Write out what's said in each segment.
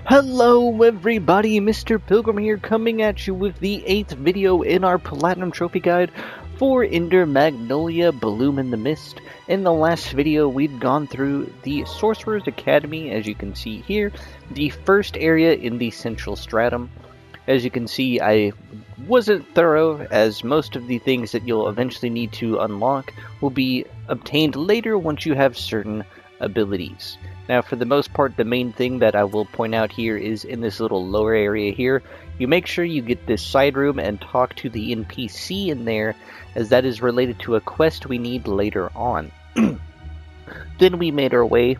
Hello everybody, Mr. Pilgrim here, coming at you with the 8th video in our Platinum Trophy Guide for Ender Magnolia Bloom in the Mist. In the last video, we'd gone through the Sorcerer's Academy, as you can see here, the first area in the Central Stratum. As you can see, I wasn't thorough, as most of the things that you'll eventually need to unlock will be obtained later once you have certain abilities. Now, for the most part, the main thing that I will point out here is in this little lower area here, you make sure you get this side room and talk to the NPC in there, as that is related to a quest we need later on. Then we made our way,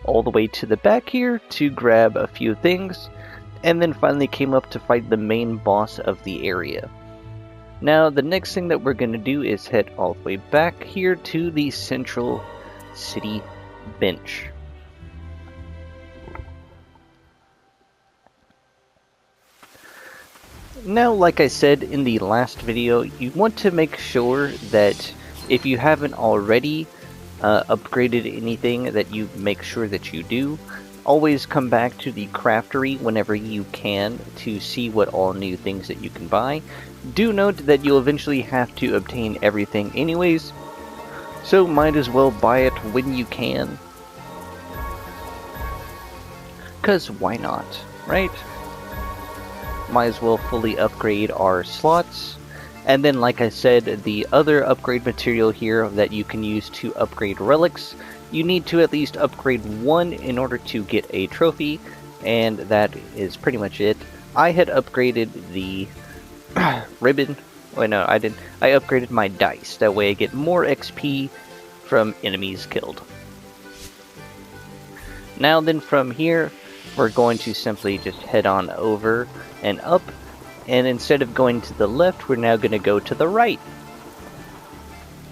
all the way to the back here to grab a few things, and then finally came up to fight the main boss of the area. Now, the next thing that we're going to do is head all the way back here to the Central City bench. Now, like I said in the last video, you want to make sure that if you haven't already upgraded anything, that you make sure that you do. Always come back to the craftery whenever you can to see what all new things that you can buy. Do note that you'll eventually have to obtain everything anyways, so might as well buy it when you can. 'Cause why not, right? Might as well fully upgrade our slots. And then, like I said, the other upgrade material here that you can use to upgrade relics, you need to at least upgrade one in order to get a trophy, and that is pretty much it. I had upgraded the ribbon. Oh no, I didn't. I upgraded my dice. That way I get more XP from enemies killed. Now then, from here, we're going to simply just head on over and up. And instead of going to the left, we're now going to go to the right.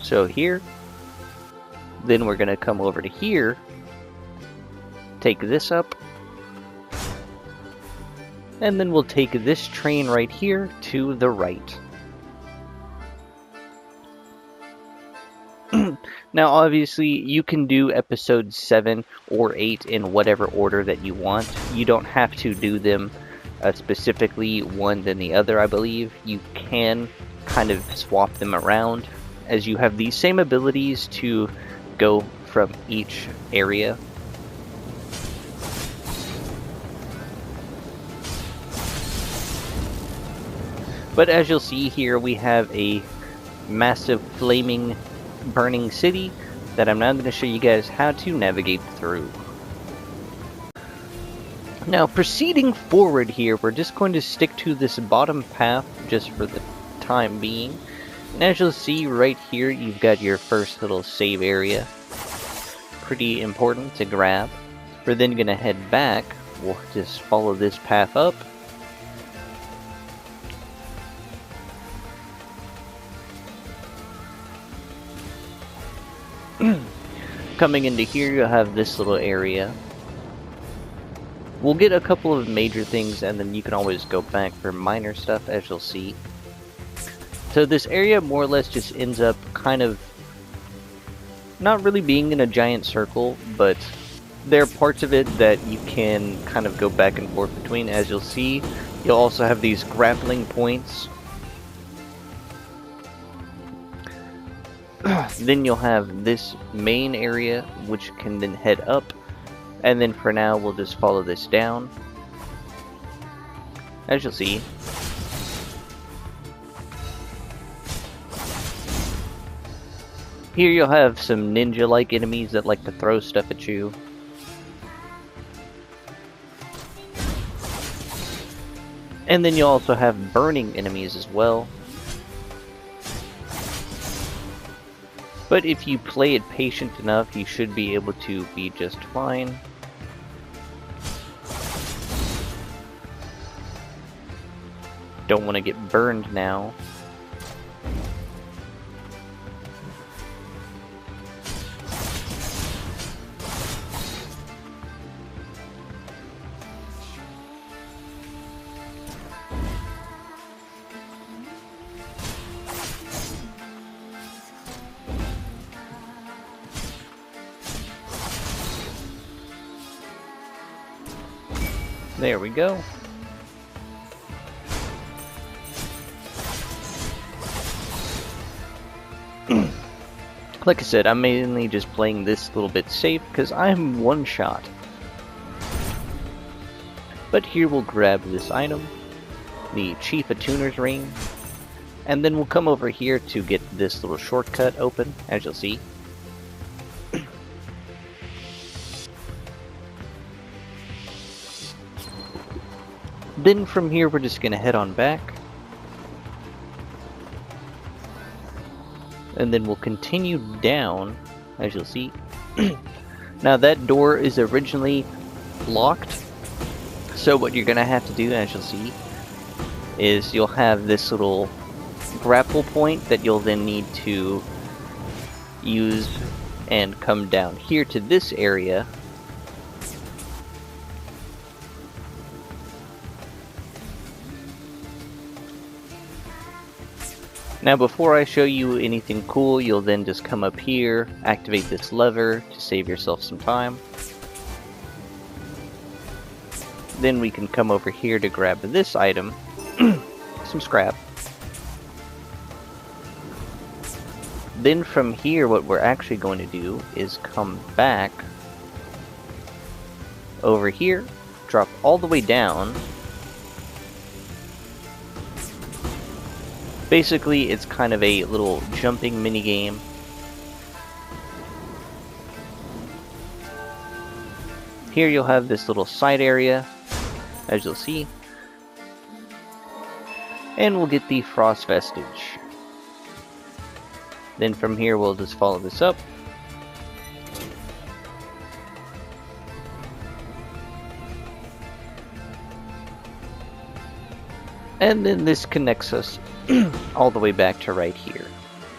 So here. Then we're going to come over to here. Take this up. And then we'll take this train right here to the right. Now, obviously, you can do episodes 7 or 8 in whatever order that you want. You don't have to do them specifically one than the other, I believe. You can kind of swap them around, as you have the same abilities to go from each area. But as you'll see here, we have a massive flaming burning city that I'm now going to show you guys how to navigate through. Now, proceeding forward here, we're just going to stick to this bottom path just for the time being. And as you'll see right here, you've got your first little save area. Pretty important to grab. We're then going to head back. We'll just follow this path up. Coming into here, you'll have this little area. We'll get a couple of major things, and then you can always go back for minor stuff, as you'll see. So this area more or less just ends up kind of not really being in a giant circle, but there are parts of it that you can kind of go back and forth between. As you'll see, you'll also have these grappling points. Then you'll have this main area, which can then head up. And then for now, we'll just follow this down. As you'll see. Here you'll have some ninja-like enemies that like to throw stuff at you. And then you'll also have burning enemies as well. But if you play it patient enough, you should be able to be just fine. Don't want to get burned now. There we go. Like I said, I'm mainly just playing this little bit safe because I'm one shot. But here we'll grab this item, the Chief Attuner's Ring, and then we'll come over here to get this little shortcut open, as you'll see. Then from here we're just going to head on back. And then we'll continue down, as you'll see. Now that door is originally locked, so what you're going to have to do, as you'll see, is you'll have this little grapple point that you'll then need to use and come down here to this area. Now before I show you anything cool, you'll then just come up here, activate this lever to save yourself some time. Then we can come over here to grab this item, some scrap. Then from here what we're actually going to do is come back over here, drop all the way down. Basically, it's kind of a little jumping mini game. Here you'll have this little side area, as you'll see. And we'll get the Frost Vestige. Then from here we'll just follow this up. And then this connects us all the way back to right here,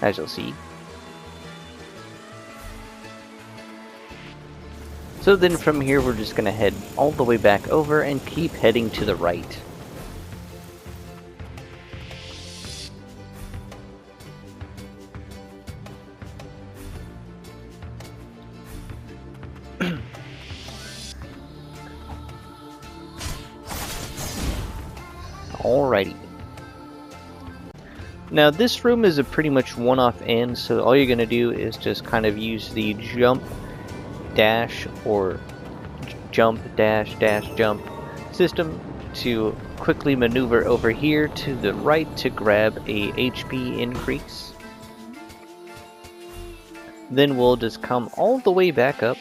as you'll see. So then from here we're just going to head all the way back over and keep heading to the right. Alrighty. Now this room is a pretty much one-off end, so all you're going to do is just kind of use the jump, dash, or jump, dash, dash, jump system to quickly maneuver over here to the right to grab a HP increase. Then we'll just come all the way back up.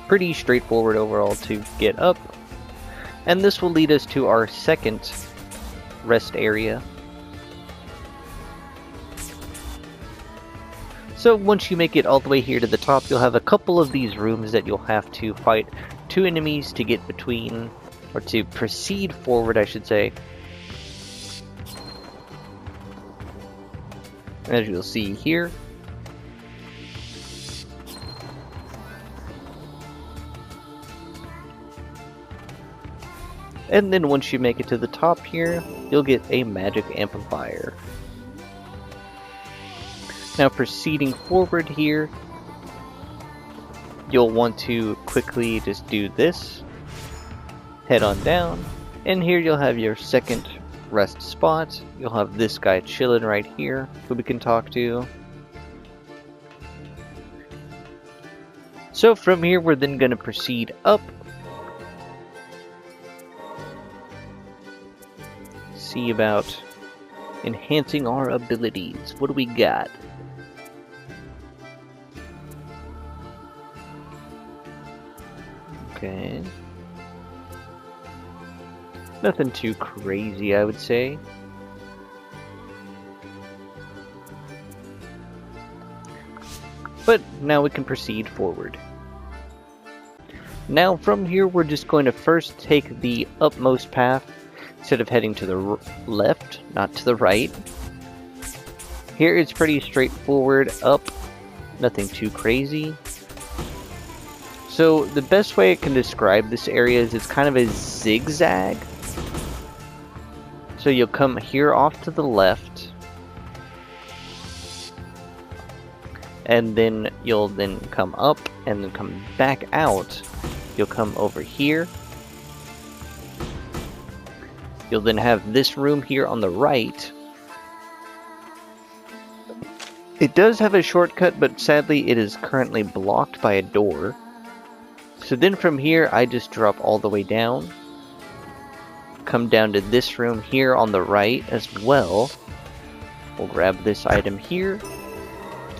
Pretty straightforward overall to get up, and this will lead us to our second rest area. So once you make it all the way here to the top, you'll have a couple of these rooms that you'll have to fight two enemies to get between, or to proceed forward, I should say. As you'll see here. And then once you make it to the top here, you'll get a magic amplifier. Now proceeding forward here, you'll want to quickly just do this, head on down, and here you'll have your second rest spot. You'll have this guy chilling right here who we can talk to. So from here we're then going to proceed up. See about enhancing our abilities. What do we got? Okay. Nothing too crazy, I would say. But now we can proceed forward. Now from here we're just going to first take the upmost path. Instead of heading to the left, not to the right. Here it's pretty straightforward, up, nothing too crazy. So the best way I can describe this area is it's kind of a zigzag. So you'll come here off to the left, and then you'll then come up and then come back out. You'll come over here. You'll then have this room here on the right. It does have a shortcut, but sadly it is currently blocked by a door. So then from here, I just drop all the way down. Come down to this room here on the right as well. We'll grab this item here.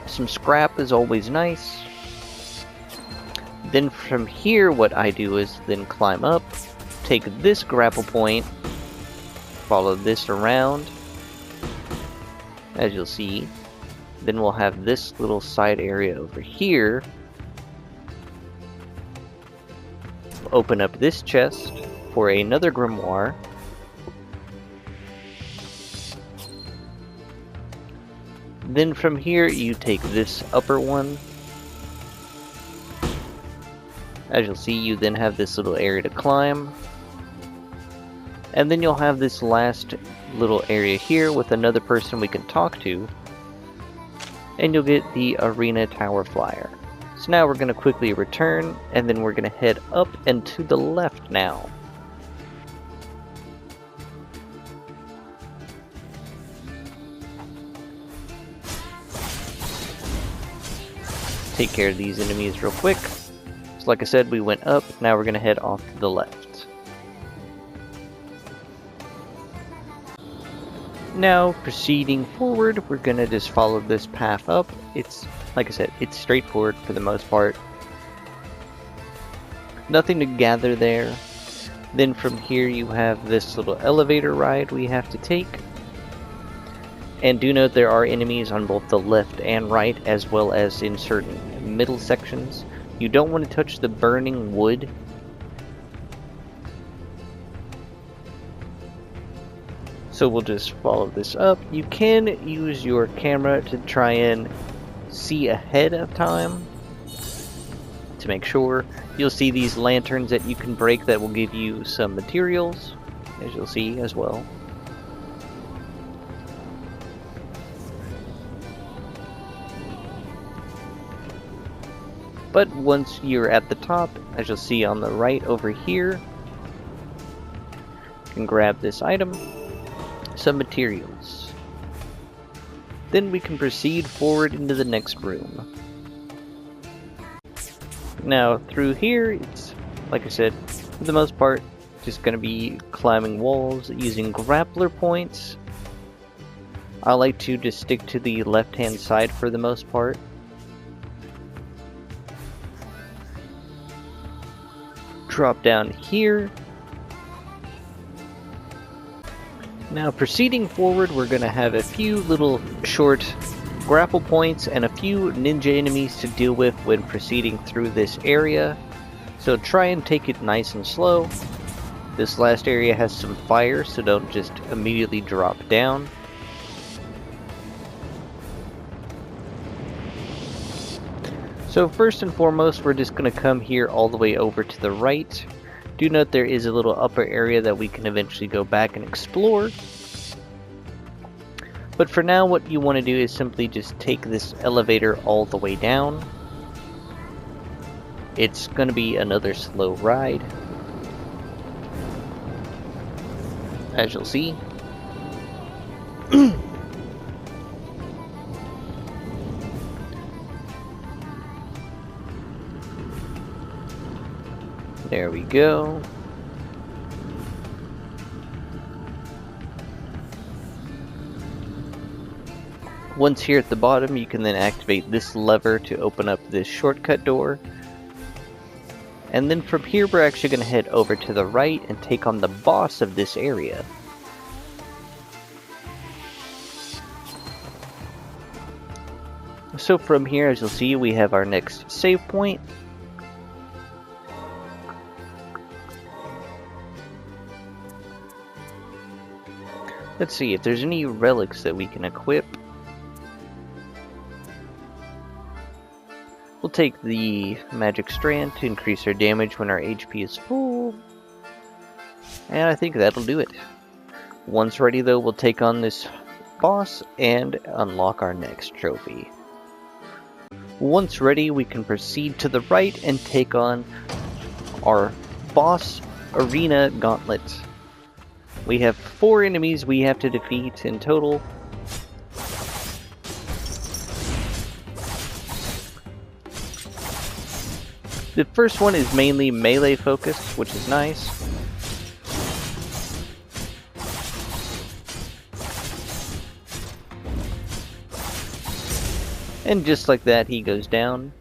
Some scrap is always nice. Then from here, what I do is then climb up, take this grapple point, follow this around, as you'll see. Then we'll have this little side area over here. We'll open up this chest for another grimoire. Then from here, you take this upper one. As you'll see, you then have this little area to climb. And then you'll have this last little area here with another person we can talk to. And you'll get the arena tower flyer. So now we're going to quickly return, and then we're going to head up and to the left now. Take care of these enemies real quick. So like I said, we went up, now we're going to head off to the left. Now, proceeding forward, we're going to just follow this path up. It's, like I said, it's straightforward for the most part. Nothing to gather there. Then from here you have this little elevator ride we have to take. And do note there are enemies on both the left and right, as well as in certain middle sections. You don't want to touch the burning wood. So we'll just follow this up. You can use your camera to try and see ahead of time to make sure. You'll see these lanterns that you can break that will give you some materials, as you'll see as well. But once you're at the top, as you'll see on the right over here, you can grab this item, some materials. Then we can proceed forward into the next room. Now through here, it's, like I said, for the most part, just going to be climbing walls using grappler points. I like to just stick to the left-hand side for the most part. Drop down here. Now proceeding forward, we're going to have a few little short grapple points and a few ninja enemies to deal with when proceeding through this area. So try and take it nice and slow. This last area has some fire, so don't just immediately drop down. So first and foremost, we're just going to come here all the way over to the right. Do note there is a little upper area that we can eventually go back and explore. But for now, what you want to do is simply just take this elevator all the way down. It's going to be another slow ride, as you'll see. There we go. Once here at the bottom, you can then activate this lever to open up this shortcut door. And then from here, we're actually going to head over to the right and take on the boss of this area. So from here, as you'll see, we have our next save point. Let's see if there's any relics that we can equip. We'll take the magic strand to increase our damage when our HP is full. And I think that'll do it. Once ready though, we'll take on this boss and unlock our next trophy. Once ready, we can proceed to the right and take on our boss arena gauntlet. We have 4 enemies we have to defeat in total. The first one is mainly melee focused, which is nice. And just like that, he goes down.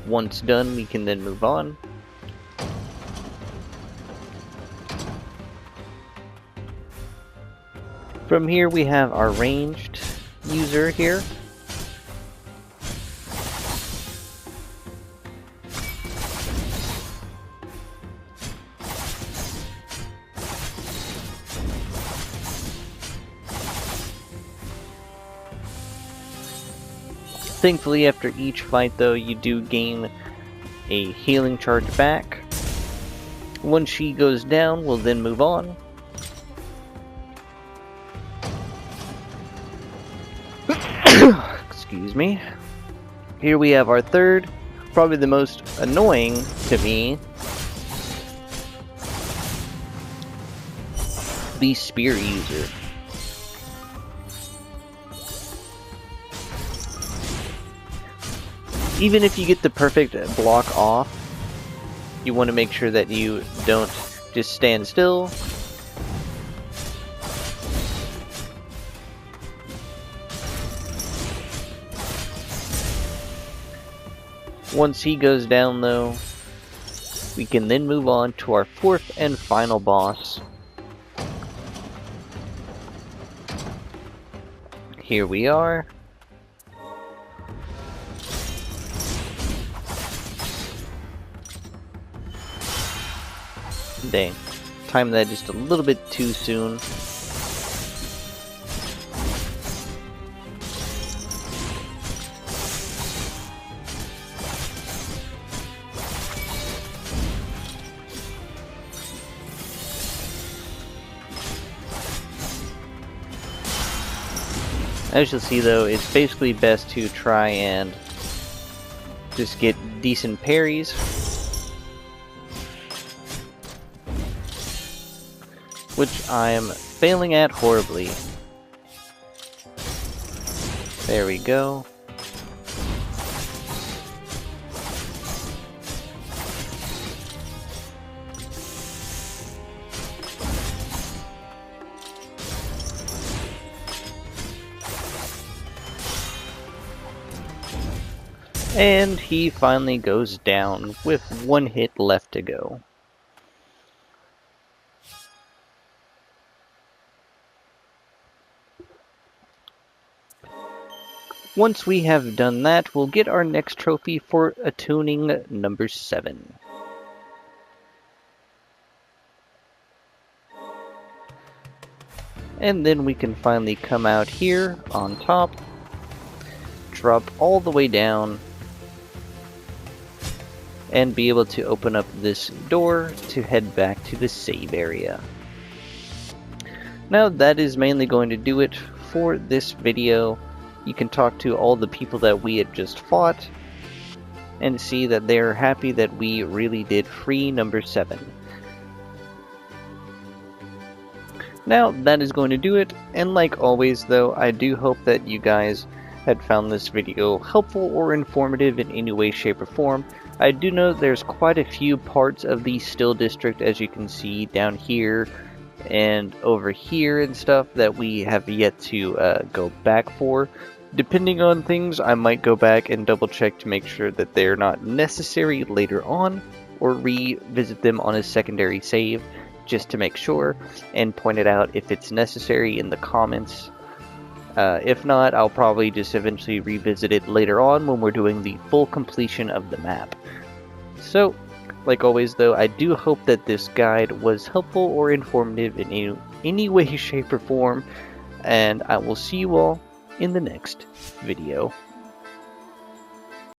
Once done, we can then move on. From here, we have our ranged user here. Thankfully, after each fight though, you do gain a healing charge back. Once she goes down, we'll then move on. Excuse me. Here we have our third, probably the most annoying to me, the spear user. Even if you get the perfect block off, you want to make sure that you don't just stand still. Once he goes down though, we can then move on to our 4th and final boss. Here we are. Dang, timed that just a little bit too soon. As you'll see though, it's basically best to try and just get decent parries. Which I'm failing at horribly. There we go. And he finally goes down with 1 hit left to go. Once we have done that, we'll get our next trophy for attuning number 7. And then we can finally come out here on top, drop all the way down, and be able to open up this door to head back to the save area. Now that is mainly going to do it for this video. You can talk to all the people that we had just fought and see that they're happy that we really did free number 7. Now that is going to do it, and like always though, I do hope that you guys had found this video helpful or informative in any way, shape, or form. I do know there's quite a few parts of the Still District, as you can see down here and over here and stuff, that we have yet to go back for. Depending on things, I might go back and double check to make sure that they're not necessary later on, or revisit them on a secondary save just to make sure, and point it out if it's necessary in the comments. If not, I'll probably just eventually revisit it later on when we're doing the full completion of the map. So, like always though, I do hope that this guide was helpful or informative in any way, shape, or form, and I will see you all in the next video.